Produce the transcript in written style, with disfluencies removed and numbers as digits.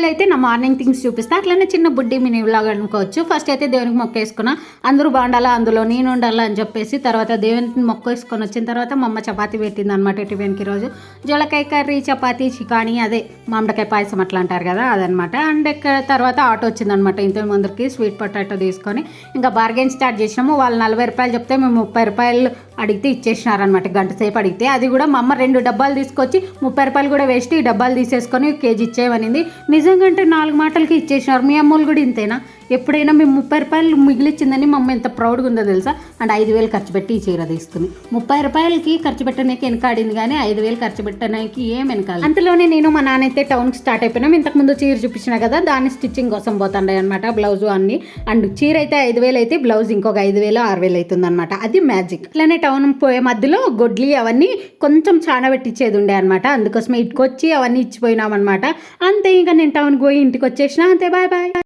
Daily అయితే నా morning things చూపిస్తా. అట్లనే చిన్న బుడ్డి మినీ వ్లాగ్ అనుకోవచ్చు. ఫస్ట్ అయితే దేవునికి మొక్క వేసుకున్నా, అందరూ బాగుండాలా, అందులో నేను ఉండాలా అని చెప్పేసి. తర్వాత దేవునికి మొక్క వేసుకొని వచ్చిన తర్వాత మా అమ్మ చపాతీ పెట్టింది అనమాట టిఫిన్కి. రోజు జొలకాయ కర్రీ, చపాతీ, చికానీ, అదే మామిడికాయ పాయసం అట్లా అంటారు కదా అదనమాట. అండ్ తర్వాత ఆటో వచ్చిందనమాట ఇంటి ముందరికి. స్వీట్ పొటాటో తీసుకొని ఇంకా బార్గెన్ స్టార్ట్ చేసినాము. వాళ్ళు 40 రూపాయలు చెప్తే మేము 30 రూపాయలు అడిగితే ఇచ్చేసినారనమాట. గంట సేపు అడిగితే అది కూడా మా అమ్మ 2 డబ్బాలు తీసుకొచ్చి 30 రూపాయలు కూడా వేస్ట్, ఈ డబ్బాలు తీసేసుకొని కేజీ ఇచ్చేయమనింది. నిజంగా అంటే 4 మాటలకి ఇచ్చేసినారు. మీ అమ్మోళ్ళు కూడా ఇంతేనా? ఎప్పుడైనా మేము 30 రూపాయలు మిగిలిచ్చిందని మా అమ్మ ఎంత ప్రౌడ్గా ఉందో తెలుసా. అండ్ 5,000 ఖర్చు పెట్టి ఈ చీర తీసుకుంది. 30 రూపాయలకి ఖర్చు పెట్టడానికి వెనకాడింది కానీ 5,000 ఖర్చు పెట్టడానికి ఏం వెనకాలి. అంతలోనే నేను మా నాన్న అయితే టౌన్కి స్టార్ట్ అయిపోయినాం. ఇంతకుముందు చీర చూపించిన కదా, దాన్ని స్టిచ్చింగ్ కోసం పోతుండే అనమాట, బ్లౌజు అన్ని. అండ్ చీర అయితే 5,000 అయితే బ్లౌజ్ ఇంకొక 5,000 6,000 అవుతుంది అనమాట. అది మ్యాజిక్. అట్లనే టౌన్ పోయే మధ్యలో గొడ్లీ అవన్నీ కొంచెం చాలా పెట్టించేది ఉండే అనమాట. అందుకోసమే ఇటుకొచ్చి అవన్నీ ఇచ్చిపోయినాం అనమాట. అంతే, ఇంకా నేను టౌన్కి పోయి ఇంటికి వచ్చేసిన. అంతే, బాయ్ బాయ్.